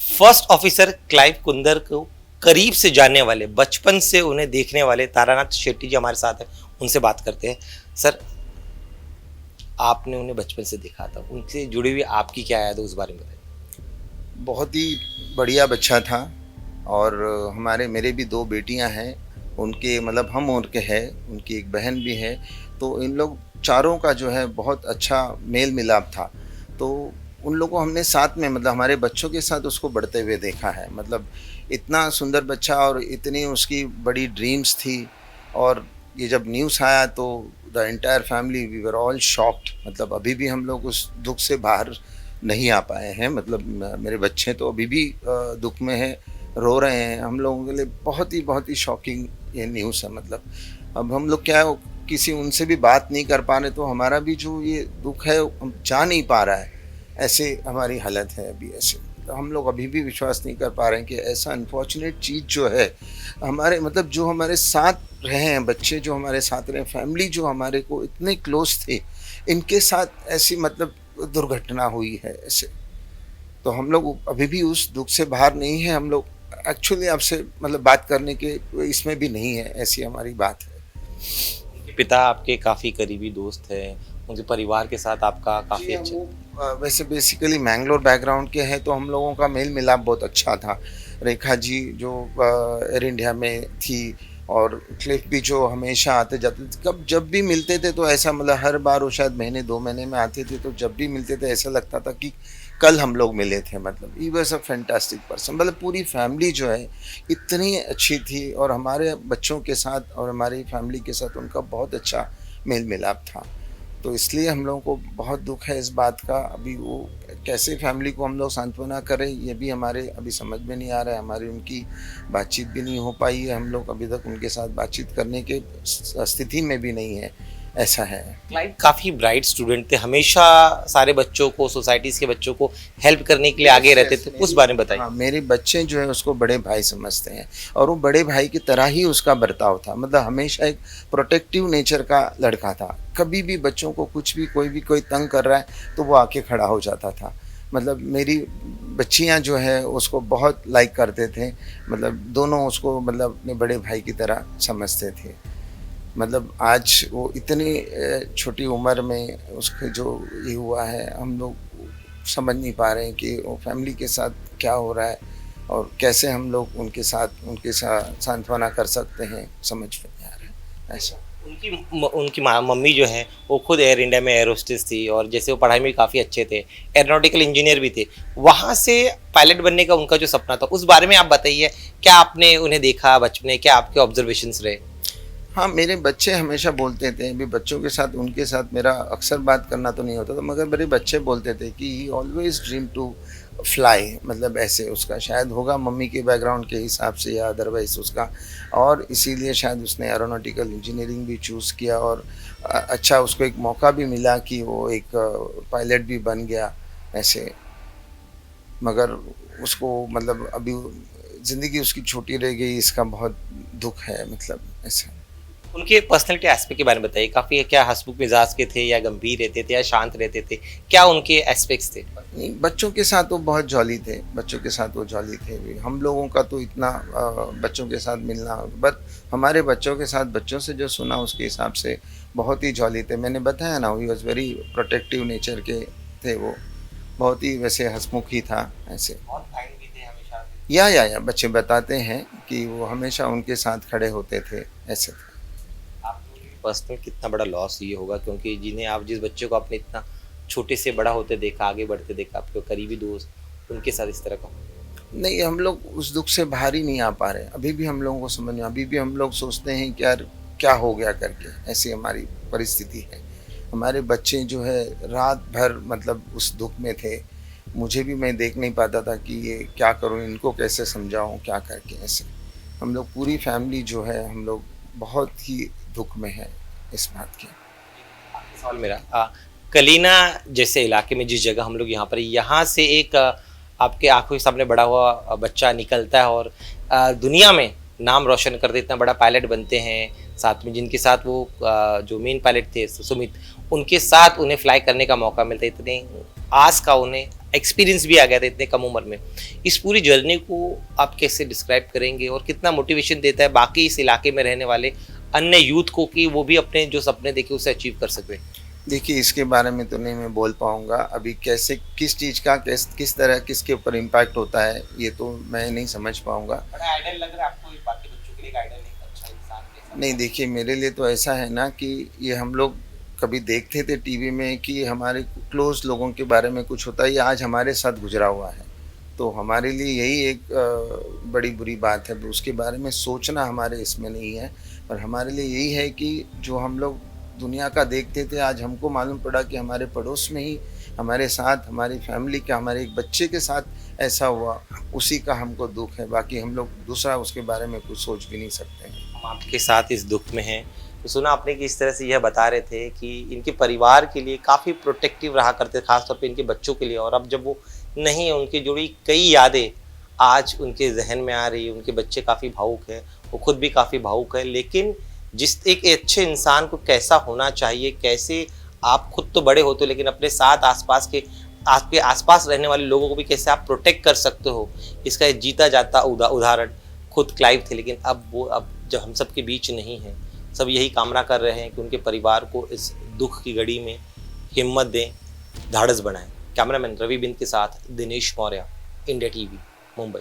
First officer Clive Kundar को करीब से जानने वाले, बचपन से उन्हें देखने वाले तारानाथ शेट्टी जी हमारे साथ हैं। उनसे बात करते हैं। सर, आपने उन्हें बचपन से देखा था, उनसे जुड़ी हुई आपकी क्या याद है, उस बारे में बताइए। बहुत ही बढ़िया बच्चा था। और हमारे मेरे भी दो बेटियां हैं। उनके मतलब हम उनके हैं, उनकी एक बहन भी है। तो इन लोग चारों का जो है बहुत अच्छा मेल मिलाप था। तो उन लोगों को हमने साथ में मतलब हमारे बच्चों के साथ उसको बढ़ते हुए देखा है। मतलब इतना सुंदर बच्चा और इतनी उसकी बड़ी ड्रीम्स थी। और ये जब न्यूज़ आया तो the entire family we were all shocked. मतलब अभी भी हम लोग उस दुख से बाहर नहीं आ पाए हैं। मतलब मेरे बच्चे तो अभी भी दुख में हैं, रो रहे हैं। हम लोगों के लिए बहुत ही शॉकिंग ये न्यूज़ है। मतलब अब हम लोग क्या किसी उनसे भी बात नहीं कर पा रहे, तो हमारा भी जो ये दुख है हम जा नहीं पा रहा है। ऐसे हमारी हालत है अभी ऐसे। तो हम लोग अभी भी विश्वास नहीं कर पा रहे हैं कि ऐसा अनफॉर्चुनेट चीज़ जो है हमारे मतलब जो हमारे साथ रहे हैं, बच्चे जो हमारे साथ रहे, फैमिली जो हमारे को इतने क्लोज थे, इनके साथ ऐसी मतलब दुर्घटना हुई है ऐसे। तो हम लोग अभी भी उस दुख से बाहर नहीं है। हम लोग एक्चुअली आपसे मतलब बात करने के इसमें भी नहीं है, ऐसी हमारी बात है। उनके पिता आपके काफ़ी करीबी दोस्त हैं, उनके परिवार के साथ आपका जी काफ़ी हाँ, अच्छा। वो वैसे बेसिकली मैंगलोर बैकग्राउंड के हैं, तो हम लोगों का मेल मिलाप बहुत अच्छा था। रेखा जी जो एयर इंडिया में थी, और क्लिफ भी जो हमेशा आते जाते थे, कब जब भी मिलते थे तो ऐसा मतलब हर बार वो शायद महीने 2 महीने में आते थे, तो जब भी मिलते थे ऐसा लगता था कि कल हम लोग मिले थे। मतलब he was a fantastic person. मतलब पूरी फैमिली जो है इतनी अच्छी थी, और हमारे बच्चों के साथ और हमारी फैमिली के साथ उनका बहुत अच्छा मेल मिलाप था। तो इसलिए हम लोगों को बहुत दुख है इस बात का। अभी वो कैसे फैमिली को हम लोग सांत्वना करें, ये भी हमारे अभी समझ में नहीं आ रहा है। हमारी उनकी बातचीत भी नहीं हो पाई है। हम लोग अभी तक उनके साथ बातचीत करने के स्थिति में भी नहीं है, ऐसा है। क्लाइव काफ़ी ब्राइट स्टूडेंट थे, हमेशा सारे बच्चों को, सोसाइटीज़ के बच्चों को हेल्प करने के लिए आगे यस रहते यस थे, उस मेरी बारे में बताइए। हाँ, मेरे बच्चे जो है उसको बड़े भाई समझते हैं, और वो बड़े भाई की तरह ही उसका बर्ताव था। मतलब हमेशा एक प्रोटेक्टिव नेचर का लड़का था। कभी भी बच्चों को कुछ भी कोई तंग कर रहा है तो वो आके खड़ा हो जाता था। मतलब मेरी बच्चियां जो है उसको बहुत लाइक करते थे। मतलब दोनों उसको मतलब अपने बड़े भाई की तरह समझते थे। मतलब आज वो इतनी छोटी उम्र में उसके जो ये हुआ है, हम लोग समझ नहीं पा रहे हैं कि वो फैमिली के साथ क्या हो रहा है, और कैसे हम लोग उनके साथ सांत्वना कर सकते हैं, समझ में नहीं आ रहा है ऐसा। उनकी मम्मी जो है वो खुद एयर इंडिया में एयर होस्टेस थी, और जैसे वो पढ़ाई में काफ़ी अच्छे थे, एरोनॉटिकल इंजीनियर भी थे। वहाँ से पायलट बनने का उनका जो सपना था, उस बारे में आप बताइए। क्या आपने उन्हें देखा बचपन में, क्या आपके ऑब्जर्वेशंस रहे। हाँ, मेरे बच्चे हमेशा बोलते थे, अभी बच्चों के साथ उनके साथ मेरा अक्सर बात करना तो नहीं होता था, मगर मेरे बच्चे बोलते थे कि he always dream to fly. मतलब ऐसे उसका शायद होगा मम्मी के बैकग्राउंड के हिसाब से या अदरवाइज उसका, और इसीलिए शायद उसने एरोनॉटिकल इंजीनियरिंग भी चूज़ किया। और अच्छा उसको एक मौका भी मिला कि वो एक पायलट भी बन गया ऐसे। मगर उसको मतलब अभी ज़िंदगी उसकी छोटी रह गई, इसका बहुत दुख है मतलब ऐसा। उनके पर्सनैलिटी एस्पेक्ट के बारे में बताइए। काफ़ी क्या हंसमुख मिजाज के थे, या गंभीर रहते थे, या शांत रहते थे, क्या उनके एस्पेक्ट्स थे। नहीं, बच्चों के साथ वो बहुत जॉली थे। बच्चों के साथ वो जॉली थे भी। हम लोगों का तो इतना बच्चों के साथ मिलना, बट हमारे बच्चों के साथ बच्चों से जो सुना उसके हिसाब से बहुत ही जॉली थे। मैंने बताया ना, he was very protective nature के थे वो। बहुत ही वैसे हंसमुख ही था ऐसे। बहुत काइंड भी थे हमेशा। या बच्चे बताते हैं कि वो हमेशा उनके साथ खड़े होते थे, ऐसे थे। आपको पर्सनल कितना बड़ा लॉस ये होगा, क्योंकि जिन्हें आप, जिस बच्चे को आपने इतना छोटे से बड़ा होते देखा, आगे बढ़ते देखा, आपके करीबी दोस्त, उनके साथ इस तरह का। नहीं, हम लोग उस दुख से बाहर ही नहीं आ पा रहे। अभी भी हम लोगों को समझ में, अभी भी हम लोग सोचते हैं कि यार क्या हो गया करके, ऐसी हमारी परिस्थिति है। हमारे बच्चे जो है रात भर मतलब उस दुख में थे। मुझे भी, मैं देख नहीं पाता था कि ये क्या करूँ, इनको कैसे समझाऊँ क्या करके ऐसे। हम लोग पूरी फैमिली जो है हम लोग बहुत ही दुख में है इस बात की। आखिरी सवाल मेरा, कलीना जैसे इलाके में, जिस जगह हम लोग यहाँ पर, यहाँ से एक आपके आंखों के सामने बड़ा हुआ बच्चा निकलता है, और दुनिया में नाम रोशन कर दे, इतना बड़ा पायलट बनते हैं, साथ में जिनके साथ वो जो मेन पायलट थे सुमित, उनके साथ उन्हें फ्लाई करने का मौका मिलता है, इतने आस का उन्हें एक्सपीरियंस भी आ गया था इतने कम उम्र में। इस पूरी जर्नी को आप कैसे डिस्क्राइब करेंगे और कितना मोटिवेशन देता है बाकी इस इलाके में रहने वाले अन्य यूथ को कि वो भी अपने जो सपने देखे उसे अचीव कर सके? देखिए, इसके बारे में तो नहीं मैं बोल पाऊँगा अभी, कैसे किस चीज़ का किस तरह किसके ऊपर इम्पैक्ट होता है ये तो मैं नहीं समझ पाऊँगा। बड़ा आइडियल लग रहा है आपको बाकी बच्चों के लिए, एक आइडियल एक अच्छा इंसान कैसा? नहीं देखिए, मेरे लिए तो ऐसा है ना कि ये हम लोग कभी देखते थे टीवी में कि हमारे क्लोज लोगों के बारे में कुछ होता है, ये आज हमारे साथ गुजरा हुआ है। तो हमारे लिए यही एक बड़ी बुरी बात है, उसके बारे में सोचना हमारे इसमें नहीं है। और हमारे लिए यही है कि जो हम लोग दुनिया का देखते थे, आज हमको मालूम पड़ा कि हमारे पड़ोस में ही हमारे साथ, हमारी फैमिली का, हमारे एक बच्चे के साथ ऐसा हुआ, उसी का हमको दुःख है। बाकी हम लोग दूसरा उसके बारे में कुछ सोच भी नहीं सकते हैं। हम आपके साथ इस दुख में हैं। तो सुना आपने कि इस तरह से यह बता रहे थे कि इनके परिवार के लिए काफ़ी प्रोटेक्टिव रहा करते, खासतौर पे इनके बच्चों के लिए, और अब जब वो नहीं है, उनकी जुड़ी कई यादें आज उनके जहन में आ रही है। उनके बच्चे काफ़ी भावुक हैं, वो खुद भी काफ़ी भावुक है। लेकिन जिस एक अच्छे इंसान को कैसा होना चाहिए, कैसे आप खुद तो बड़े होते हो लेकिन अपने साथ आसपास के आपके आसपास रहने वाले लोगों को भी कैसे आप प्रोटेक्ट कर सकते हो, इसका एक जीता जाता उदाहरण खुद क्लाइव थे। लेकिन अब जब हम सबके बीच नहीं हैं, सब यही कामना कर रहे हैं कि उनके परिवार को इस दुख की घड़ी में हिम्मत दें, ढाढ़स बढ़ाएं। कैमरामैन रवि बिंद के साथ दिनेश मौर्य, इंडिया टीवी, मुंबई।